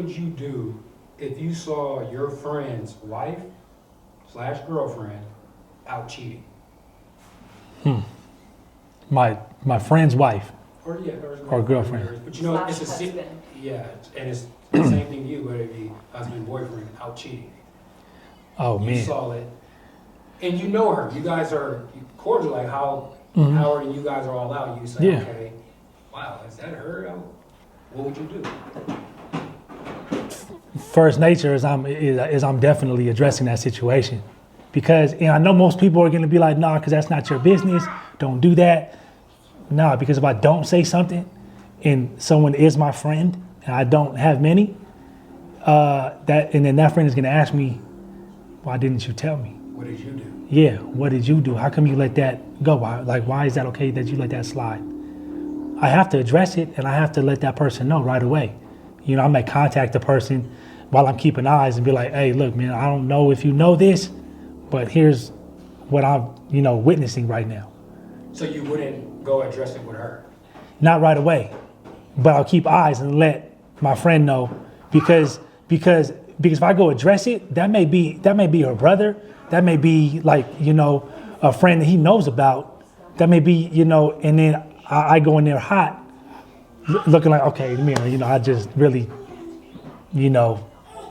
would you do if you saw your friend's wife / girlfriend out cheating? My friend's wife Or girlfriend. But you know, it's a and it's the same thing to you, whether it be husband, boyfriend, out cheating. Oh You man. saw it, and you know her. You guys are cordial, like how Howard and you guys are all out. You say, okay, wow, is that her? What would you do? First nature is I'm definitely addressing that situation, because I know most people are gonna be like, nah, because that's not your business. Don't do that. Nah, because if I don't say something, and someone is my friend, and I don't have many, and then that friend is gonna ask me, why didn't you tell me? What did you do? Yeah, what did you do? How come you let that go? Why is that okay that you let that slide? I have to address it, and I have to let that person know right away. You know, I may contact the person while I'm keeping eyes and be like, hey, look, man, I don't know if you know this, but here's what I'm, witnessing right now. So you wouldn't go address it with her? Not right away, but I'll keep eyes and let my friend know, because if I go address it, that may be her brother, that may be a friend that he knows about, that may be, and then I go in there hot, looking like, okay, I just really,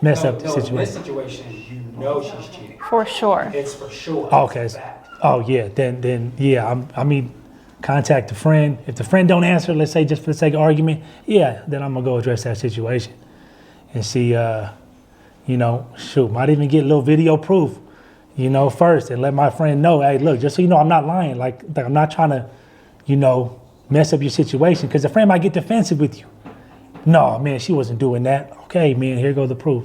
messed up the situation. In this situation, she's cheating. For sure. It's for sure. Okay. Oh yeah, then yeah. Contact the friend. If the friend don't answer, let's say just for the sake of argument, then I'm gonna go address that situation and see. Might even get a little video proof, first, and let my friend know, hey, look, just so you know, I'm not lying. Like I'm not trying to, mess up your situation, because the friend might get defensive with you. No, man, she wasn't doing that. Okay, man, here go the proof.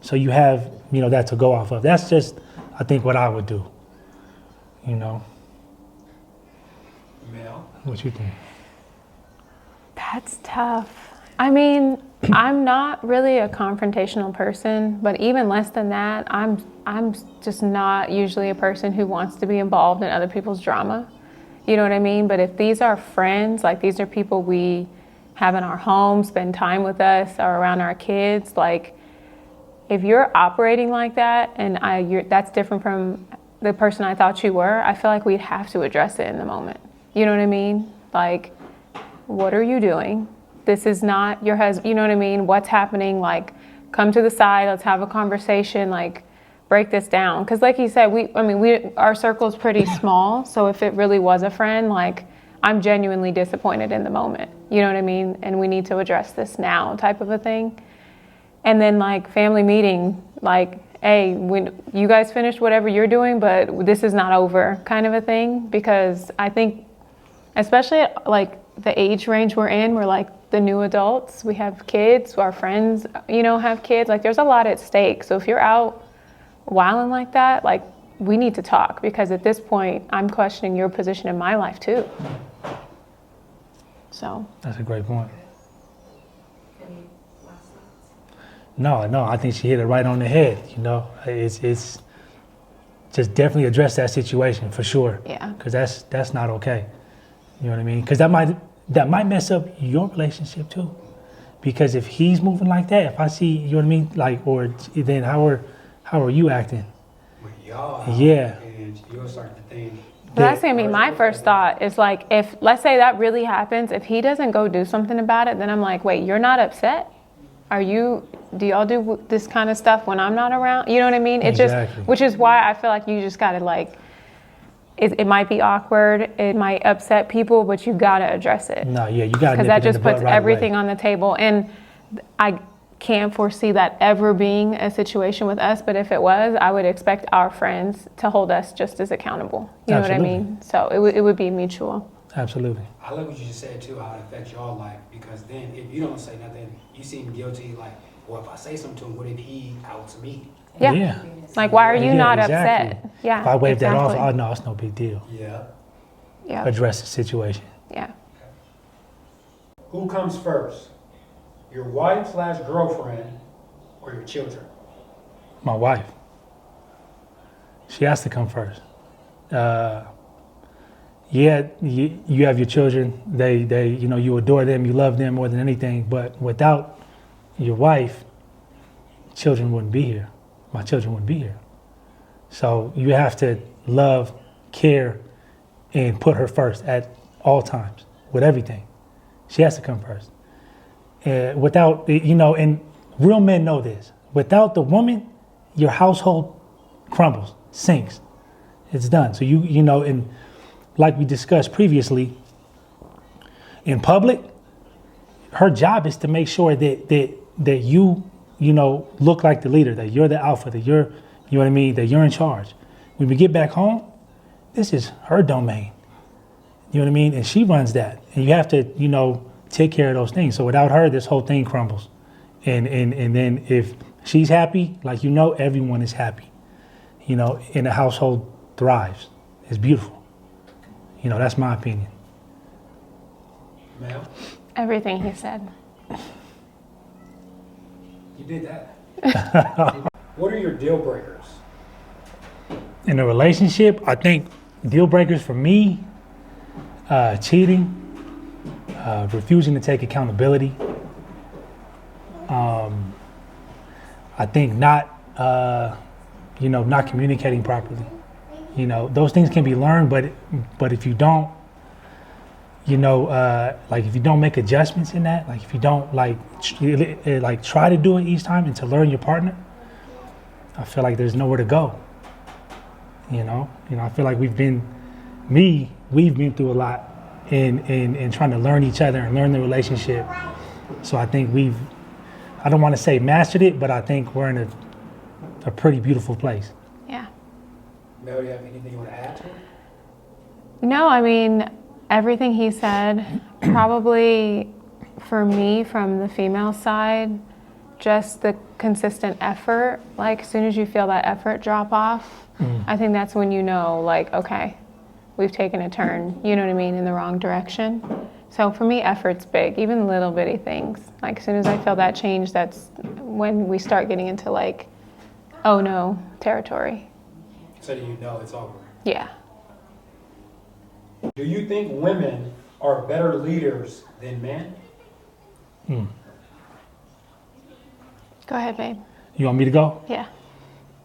So you have, that to go off of. That's just, I think, what I would do. Mel? What you think? That's tough. I mean, I'm not really a confrontational person, but even less than that, I'm just not usually a person who wants to be involved in other people's drama. You know what I mean? But if these are friends, like these are people we have in our home, spend time with us, or around our kids, like if you're operating like that and that's different from the person I thought you were, I feel like we'd have to address it in the moment. You know what I mean? Like, what are you doing? This is not your husband. You know what I mean? What's happening? Like, come to the side. Let's have a conversation. Like, break this down. Because like you said, our circle is pretty small. So if it really was a friend, like, I'm genuinely disappointed in the moment. You know what I mean? And we need to address this now, type of a thing. And then like family meeting, like, hey, when you guys finish whatever you're doing, but this is not over, kind of a thing. Because I think, especially at like the age range we're in, we're like the new adults. We have kids, our friends, have kids. Like there's a lot at stake. So if you're out wilding like that, like we need to talk, because at this point, I'm questioning your position in my life too. So. That's a great point. No, I think she hit it right on the head. It's just definitely address that situation for sure. Yeah. Because that's not okay. You know what I mean? Because that might mess up your relationship too. Because if he's moving like that, if I see, you know what I mean, like, or then how are you acting? With y'all. Yeah. And you'll start to think. That's gonna be my first thought. Is like, if let's say that really happens, if he doesn't go do something about it, then I'm like, wait, you're not upset? Do y'all do this kind of stuff when I'm not around? You know what I mean? It Exactly. just, which is why I feel like you just gotta like, it might be awkward, it might upset people, but you gotta address it. No, yeah, you gotta. Because that just puts everything on the table. And I can't foresee that ever being a situation with us, but if it was, I would expect our friends to hold us just as accountable. You know what I mean? So it would be mutual. Absolutely. I love what you just said too, how it affects y'all life, because then if you don't say nothing, you seem guilty, like, well, if I say something to him, what if he outs me? Yeah. Like, why are you not exactly. upset? Yeah. If I wave that off, oh no, it's no big deal. Yeah. Address the situation. Yeah. Who comes first? Your wife / girlfriend or your children? My wife. She has to come first. You have your children. They you adore them, you love them more than anything. But without your wife, children wouldn't be here. My children wouldn't be here. So you have to love, care, and put her first at all times with everything. She has to come first. Without, and real men know this. Without the woman, your household crumbles, sinks. It's done. So and like we discussed previously, in public, her job is to make sure that you look like the leader, that you're the alpha, that you're, you know what I mean, that you're in charge. When we get back home, this is her domain. You know what I mean? And she runs that. And you have to, take care of those things. So without her, this whole thing crumbles. And then if she's happy, like everyone is happy. And the household thrives. It's beautiful. That's my opinion. Mel? Everything he said. You did that. What are your deal breakers? In a relationship, I think deal breakers for me, cheating, refusing to take accountability. I think not communicating properly. Those things can be learned, but if you don't, like if you don't make adjustments in that, like if you don't try to do it each time and to learn your partner, I feel like there's nowhere to go. I feel like we've been through a lot in trying to learn each other and learn the relationship. So I think I don't want to say mastered it, but I think we're in a pretty beautiful place. Yeah. Mel, you have anything you want to add to it? No, I mean, everything he said, probably for me from the female side, just the consistent effort. Like as soon as you feel that effort drop off, I think that's when okay, we've taken a turn, you know what I mean, in the wrong direction. So for me, effort's big, even little bitty things. Like as soon as I feel that change, that's when we start getting into oh no territory. So it's over. Yeah. Do you think women are better leaders than men? Go ahead, babe. You want me to go? Yeah.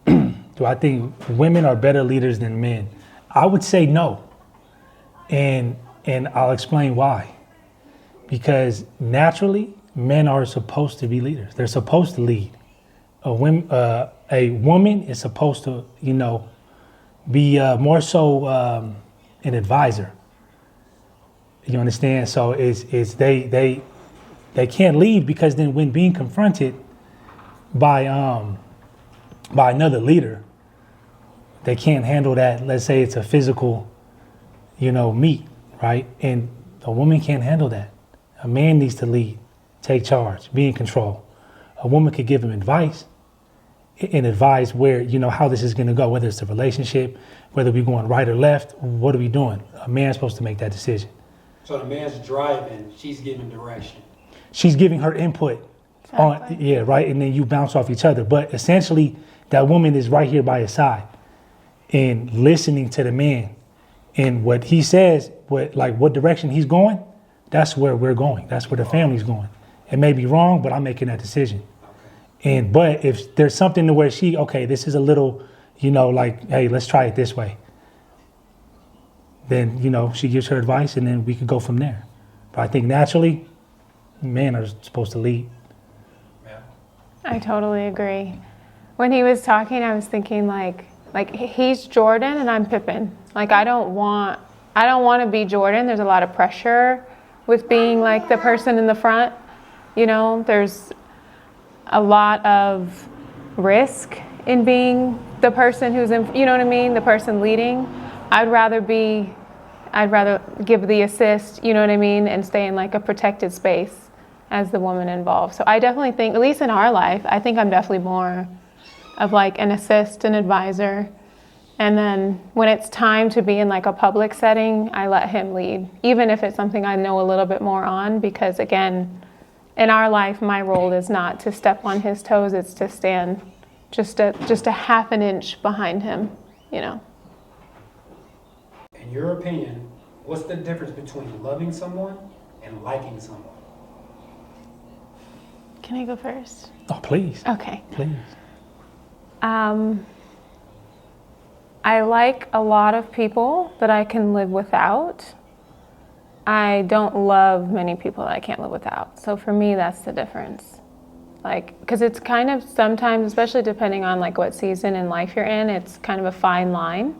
Do I think women are better leaders than men? I would say no. And I'll explain why. Because naturally, men are supposed to be leaders. They're supposed to lead. A woman is supposed to, be more so an advisor. You understand? So they can't lead because then when being confronted by another leader, they can't handle that. Let's say it's a physical, meet, right? And a woman can't handle that. A man needs to lead, take charge, be in control. A woman could give him advice and advise where, how this is going to go, whether it's a relationship, whether we're going right or left, what are we doing? A man's supposed to make that decision. So the man's driving, she's giving direction. She's giving her input Exactly. right? And then you bounce off each other. But essentially, that woman is right here by his side and listening to the man. And what he says, what direction he's going, that's where we're going. That's where the family's going. It may be wrong, but I'm making that decision. But if there's something to where this is a little, hey, let's try it this way. Then, she gives her advice and then we could go from there. But I think naturally, men are supposed to lead. Yeah. I totally agree. When he was talking, I was thinking like he's Jordan and I'm Pippen. I don't want to be Jordan. There's a lot of pressure with being the person in the front. There's a lot of risk in being the person who's in, the person leading. I'd rather give the assist, and stay in a protected space as the woman involved. So I definitely think, at least in our life, I think I'm definitely more of an assist, an advisor. And then when it's time to be in a public setting, I let him lead, even if it's something I know a little bit more on, because again, in our life, my role is not to step on his toes, it's to stand just a half an inch behind him, In your opinion, what's the difference between loving someone and liking someone? Can I go first? Oh, please. Okay. Please. I like a lot of people that I can live without. I don't love many people that I can't live without. So for me, that's the difference. Like, because it's kind of sometimes, especially depending on like what season in life you're in, it's kind of a fine line.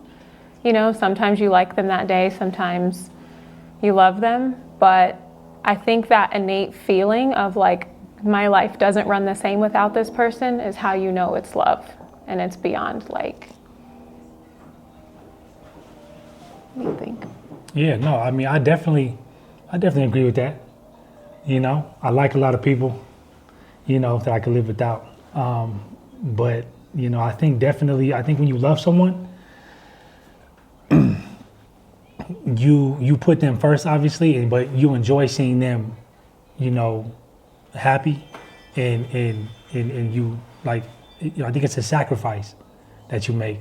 You know, sometimes you like them that day, sometimes you love them. But I think that innate feeling of like, my life doesn't run the same without this person is how you know it's love. And it's beyond like, what do you think? Yeah, no, I mean, I definitely agree with that. You know, I like a lot of people, you know, that I could live without. But, you know, I think when you love someone, you put them first, obviously, but you enjoy seeing them, you know, happy and you like, you know, I think it's a sacrifice that you make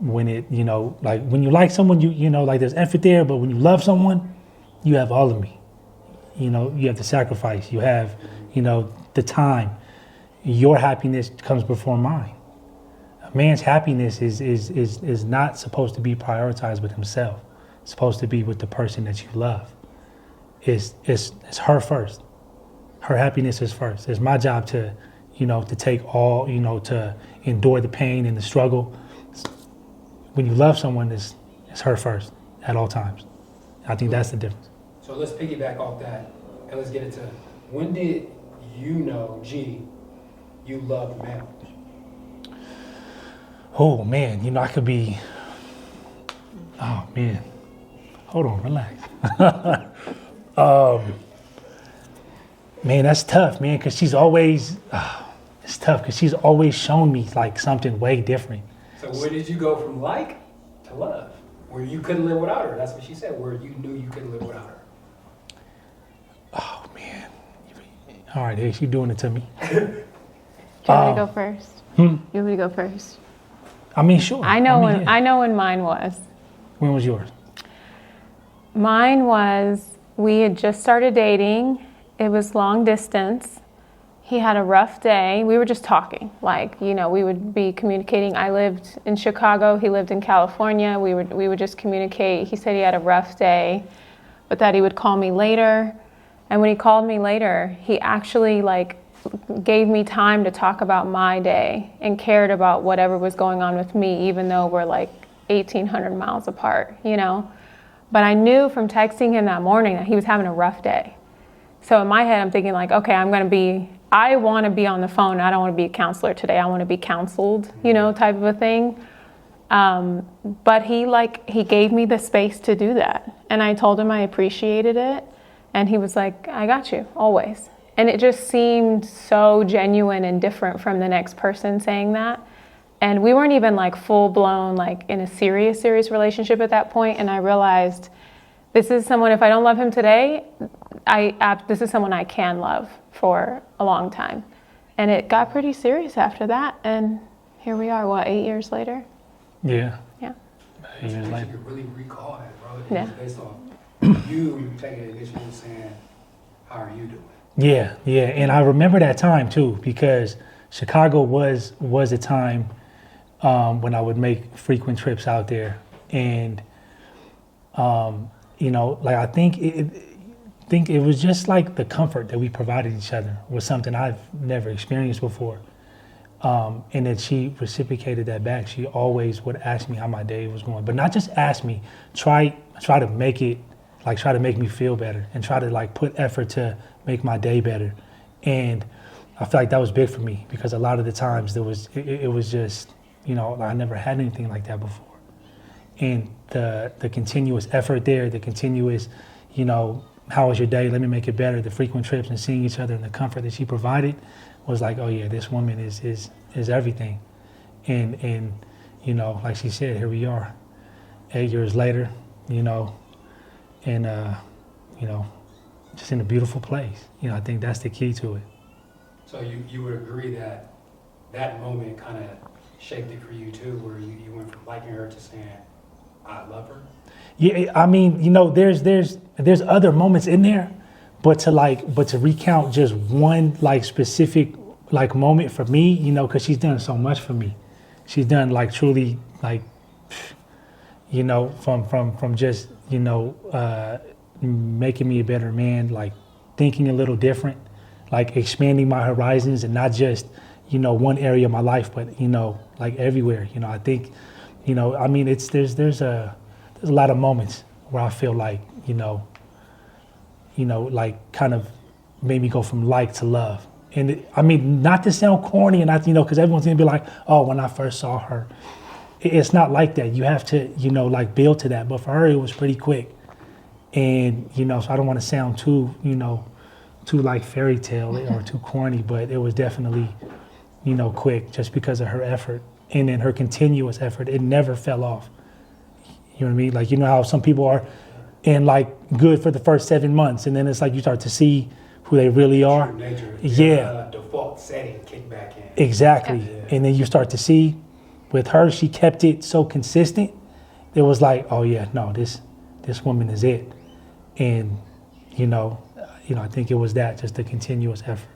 when it, you know, like when you like someone, you know, like there's effort there, but when you love someone, you have all of me. You know, you have the sacrifice, you have, you know, the time. Your happiness comes before mine. A man's happiness is not supposed to be prioritized with himself. It's supposed to be with the person that you love. It's her first. Her happiness is first. It's my job to, you know, to take all, you know, to endure the pain and the struggle. When you love someone, it's her first at all times. I think that's the difference. So let's piggyback off that and let's get into when did you know, G, you loved Mel? Oh man, you know, I could be, oh man, hold on, relax. Man, that's tough, man, because she's always, it's tough because she's always shown me like something way different. So where did you go from like to love? Where you couldn't live without her, that's what she said, where you knew you couldn't live without her. Oh man, all right, hey, she doing it to me. Do you want me to go first? You want me to go first? I mean, sure. I know yeah. when mine was. When was yours? Mine was, we had just started dating. It was long distance. He had a rough day. We were just talking. Like, you know, we would be communicating. I lived in Chicago. He lived in California. We would just communicate. He said he had a rough day, but that he would call me later. And when he called me later, he actually like gave me time to talk about my day and cared about whatever was going on with me, even though we're like 1,800 miles apart, you know? But I knew from texting him that morning that he was having a rough day. So in my head, I'm thinking like, okay, I want to be on the phone. I don't want to be a counselor today. I want to be counseled, you know, type of a thing. But he gave me the space to do that. And I told him I appreciated it. And he was like, I got you, always. And it just seemed so genuine and different from the next person saying that. And we weren't even like full blown, like in a serious relationship at that point. And I realized this is someone, if I don't love him today, this is someone I can love for a long time. And it got pretty serious after that. And here we are, 8 years later? Yeah. Yeah. 8 years later. You could really recall that, bro. It Yeah. was based off you taking the initiative and saying, how are you doing? Yeah, and I remember that time too because Chicago was a time when I would make frequent trips out there, and you know, like I think it was just like the comfort that we provided each other was something I've never experienced before, and that she reciprocated that back. She always would ask me how my day was going, but not just ask me, try to make it. Like try to make me feel better and try to like put effort to make my day better. And I feel like that was big for me because a lot of the times it was just, you know, I never had anything like that before. And the continuous effort there, the continuous, you know, how was your day? Let me make it better. The frequent trips and seeing each other and the comfort that she provided was like, oh yeah, this woman is everything. And you know, like she said, here we are 8 years later, you know, and you know, just in a beautiful place. You know, I think that's the key to it. So you would agree that that moment kind of shaped it for you too, where you went from liking her to saying, I love her? Yeah, I mean, you know, there's other moments in there, but to recount just one like specific like moment for me, you know, because she's done so much for me. She's done like truly like, you know, from just, you know, making me a better man, like thinking a little different, like expanding my horizons and not just, you know, one area of my life, but, you know, like everywhere. You know, I think, you know, I mean, there's a lot of moments where I feel like, you know, like kind of made me go from like to love. And I mean, not to sound corny and not, you know, because everyone's gonna be like, oh, when I first saw her, it's not like that. You have to, you know, like build to that. But for her, it was pretty quick. And, you know, so I don't want to sound too, you know, too like fairy tale or too corny, but it was definitely, you know, quick just because of her effort and then her continuous effort. It never fell off. You know what I mean? Like, you know how some people are in like good for the first 7 months and then it's like you start to see who they really are. True nature. Yeah. Default setting kick back in. Exactly. Yeah. And then you start to see with her, she kept it so consistent. It was like, oh yeah, no, this woman is it. And, you know, I think it was that, just the continuous effort.